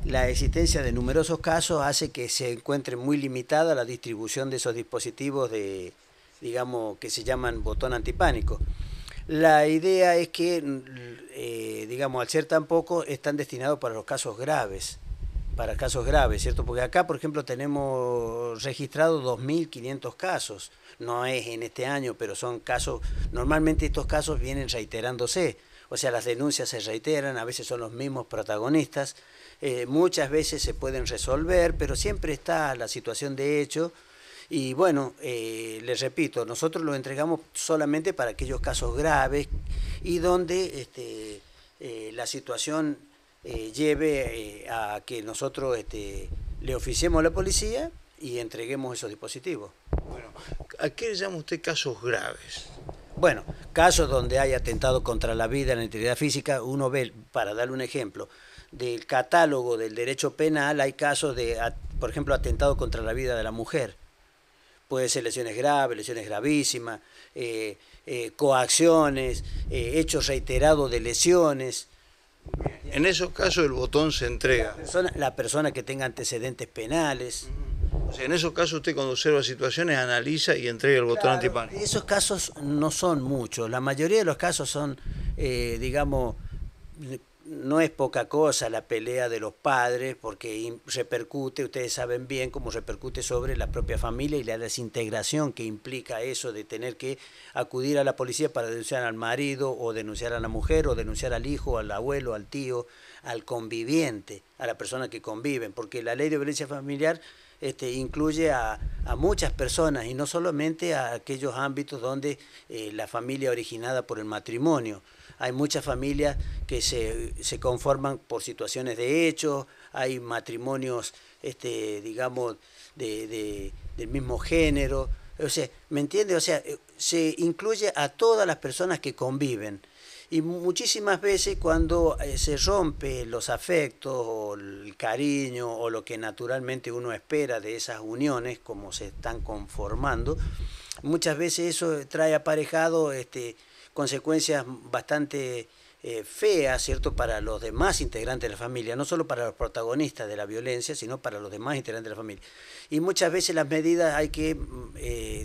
La existencia de numerosos casos hace que se encuentre muy limitada la distribución de esos dispositivos de, digamos, que se llaman botón antipánico. La idea es que, digamos, al ser tan pocos, están destinados para casos graves, ¿cierto? Porque acá, por ejemplo, tenemos registrados 2.500 casos. No es en este año, pero son casos, normalmente estos casos vienen reiterándose. O sea, las denuncias se reiteran, a veces son los mismos protagonistas. Muchas veces se pueden resolver, pero siempre está la situación de hecho. Y bueno, les repito, nosotros lo entregamos solamente para aquellos casos graves y donde la situación lleve a que nosotros le oficiemos a la policía y entreguemos esos dispositivos. Bueno, ¿a qué le llama usted casos graves? Bueno, casos donde hay atentado contra la vida, la integridad física, uno ve, para darle un ejemplo, del catálogo del derecho penal hay casos de, por ejemplo, atentado contra la vida de la mujer. Puede ser lesiones graves, lesiones gravísimas, coacciones, hechos reiterados de lesiones. En esos casos el botón se entrega. La persona que tenga antecedentes penales. O sea, en esos casos usted cuando observa situaciones analiza y entrega el botón antipánico. Esos casos no son muchos, la mayoría de los casos son, digamos, no es poca cosa la pelea de los padres porque repercute, ustedes saben bien cómo repercute sobre la propia familia y la desintegración que implica eso de tener que acudir a la policía para denunciar al marido o denunciar a la mujer o denunciar al hijo, al abuelo, al tío, al conviviente, a la persona que conviven, porque la ley de violencia familiar incluye a muchas personas y no solamente a aquellos ámbitos donde la familia originada por el matrimonio. Hay muchas familias que se conforman por situaciones de hecho, hay matrimonios, digamos, del mismo género. O sea, ¿me entiende? O sea, se incluye a todas las personas que conviven. Y muchísimas veces cuando se rompe los afectos o el cariño o lo que naturalmente uno espera de esas uniones, como se están conformando, muchas veces eso trae aparejado consecuencias bastante feas, ¿cierto?, para los demás integrantes de la familia, no solo para los protagonistas de la violencia, sino para los demás integrantes de la familia. Y muchas veces las medidas hay que,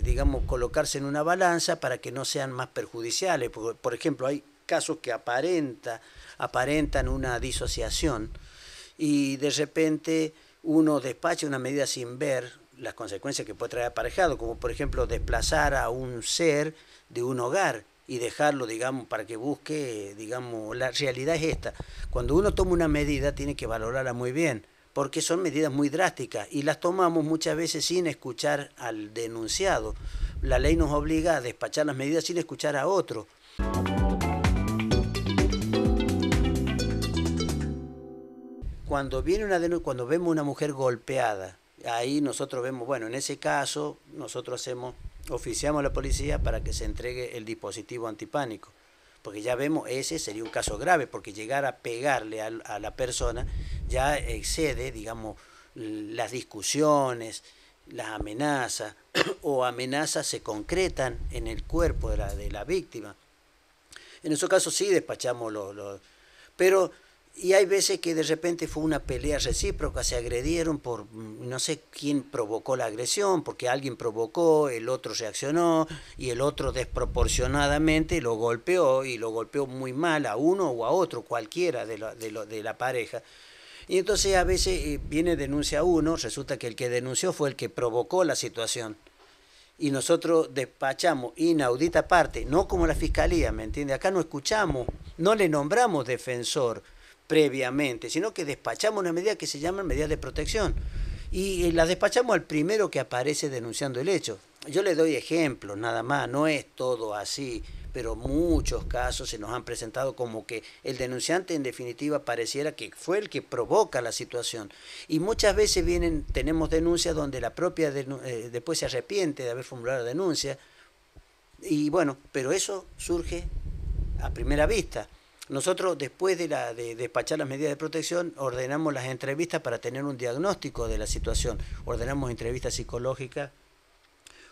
digamos, colocarse en una balanza para que no sean más perjudiciales. Por ejemplo, hay casos que aparentan una disociación y de repente uno despacha una medida sin ver las consecuencias que puede traer aparejado, como por ejemplo desplazar a un ser de un hogar y dejarlo, digamos, para que busque, digamos, la realidad es esta. Cuando uno toma una medida tiene que valorarla muy bien, porque son medidas muy drásticas y las tomamos muchas veces sin escuchar al denunciado. La ley nos obliga a despachar las medidas sin escuchar a otro. Cuando cuando vemos una mujer golpeada, ahí nosotros vemos, bueno, en ese caso nosotros oficiamos a la policía para que se entregue el dispositivo antipánico, porque ya vemos, ese sería un caso grave, porque llegar a pegarle a la persona ya excede, digamos, las discusiones, las amenazas, o amenazas se concretan en el cuerpo de la víctima. En esos casos sí despachamos pero y hay veces que de repente fue una pelea recíproca, se agredieron por no sé quién provocó la agresión, porque alguien provocó, el otro reaccionó y el otro desproporcionadamente lo golpeó y lo golpeó muy mal a uno o a otro, cualquiera de la pareja. Y entonces a veces viene denuncia a uno, resulta que el que denunció fue el que provocó la situación. Y nosotros despachamos inaudita parte, no como la fiscalía, ¿me entiende? Acá no escuchamos, no le nombramos defensor previamente, sino que despachamos una medida que se llama medida de protección. Y la despachamos al primero que aparece denunciando el hecho. Yo le doy ejemplos, nada más, no es todo así, pero muchos casos se nos han presentado como que el denunciante en definitiva pareciera que fue el que provoca la situación. Y muchas veces tenemos denuncias donde la propia después se arrepiente de haber formulado la denuncia. Y bueno, pero eso surge a primera vista. Nosotros, después de despachar las medidas de protección, ordenamos las entrevistas para tener un diagnóstico de la situación. Ordenamos entrevistas psicológicas,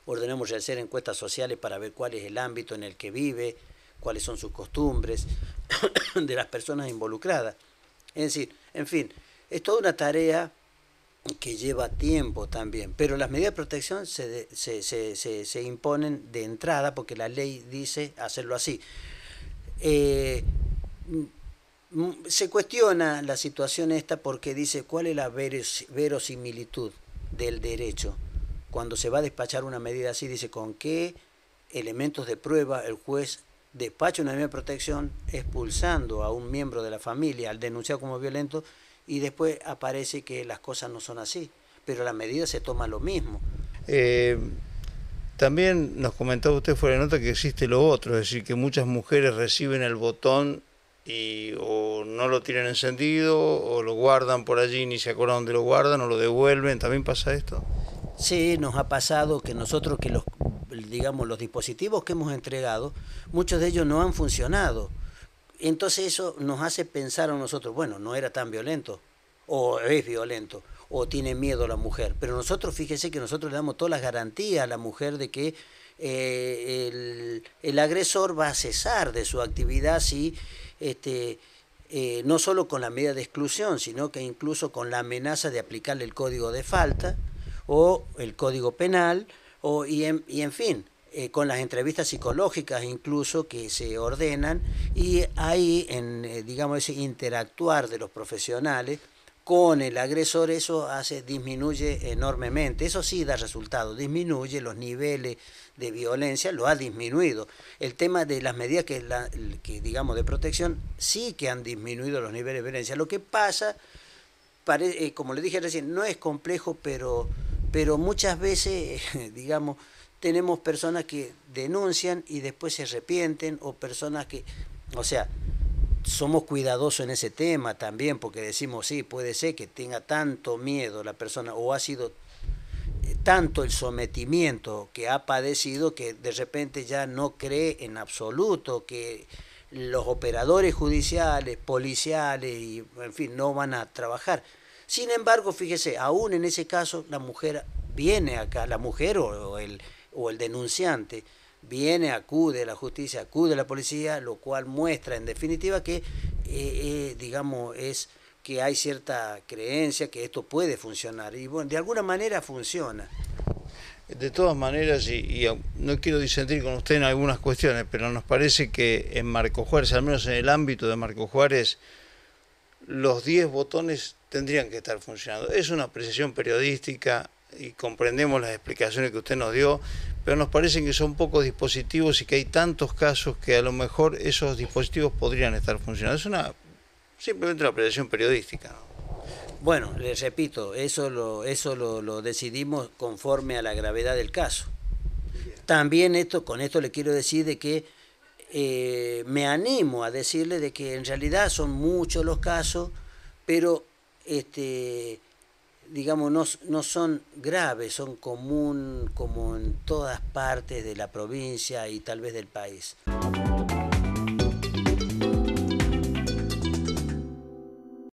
ordenamos realizar encuestas sociales para ver cuál es el ámbito en el que vive, cuáles son sus costumbres de las personas involucradas. Es decir, en fin, Es toda una tarea que lleva tiempo también, pero las medidas de protección se imponen de entrada porque la ley dice hacerlo así. Se cuestiona la situación esta porque dice cuál es la verosimilitud del derecho. Cuando se va a despachar una medida así, dice con qué elementos de prueba el juez despacha una medida de protección expulsando a un miembro de la familia al denunciado como violento, y después aparece que las cosas no son así, pero la medida se toma lo mismo. También nos comentaba usted fuera de nota que existe lo otro, es decir, que muchas mujeres reciben el botón y o no lo tienen encendido o lo guardan por allí, ni se acuerdan dónde lo guardan o lo devuelven. ¿También pasa esto? Sí, nos ha pasado que nosotros, que digamos, los dispositivos que hemos entregado, muchos de ellos no han funcionado. Entonces eso nos hace pensar a nosotros, bueno, no era tan violento, o es violento, o tiene miedo la mujer. Pero nosotros, fíjese que nosotros le damos todas las garantías a la mujer de que el agresor va a cesar de su actividad si no solo con la medida de exclusión, sino que incluso con la amenaza de aplicarle el código de falta o el código penal, y en fin, con las entrevistas psicológicas incluso que se ordenan, y ahí digamos, ese interactuar de los profesionales con el agresor, eso disminuye enormemente. Eso sí da resultado, disminuye los niveles de violencia, lo ha disminuido. El tema de las medidas que digamos de protección sí que han disminuido los niveles de violencia. Lo que pasa, como le dije recién, no es complejo, pero muchas veces, digamos, tenemos personas que denuncian y después se arrepienten, o personas que, o sea, somos cuidadosos en ese tema también, porque decimos, sí, puede ser que tenga tanto miedo la persona, o ha sido tanto el sometimiento que ha padecido, que de repente ya no cree en absoluto que los operadores judiciales, policiales, y en fin, no van a trabajar. Sin embargo, fíjese, aún en ese caso, la mujer viene acá, la mujer o el denunciante viene, acude a la justicia, acude a la policía, lo cual muestra en definitiva que, digamos, es que hay cierta creencia que esto puede funcionar, y bueno, de alguna manera funciona. De todas maneras, y no quiero disentir con usted en algunas cuestiones, pero nos parece que en Marco Juárez, al menos en el ámbito de Marco Juárez, los 10 botones tendrían que estar funcionando. Es una apreciación periodística y comprendemos las explicaciones que usted nos dio, pero nos parece que son pocos dispositivos y que hay tantos casos que a lo mejor esos dispositivos podrían estar funcionando. Es simplemente una apreciación periodística. Bueno, les repito, eso lo decidimos conforme a la gravedad del caso. También con esto le quiero decir de que me animo a decirle de que en realidad son muchos los casos, pero digamos, no son graves, son común como en todas partes de la provincia y tal vez del país.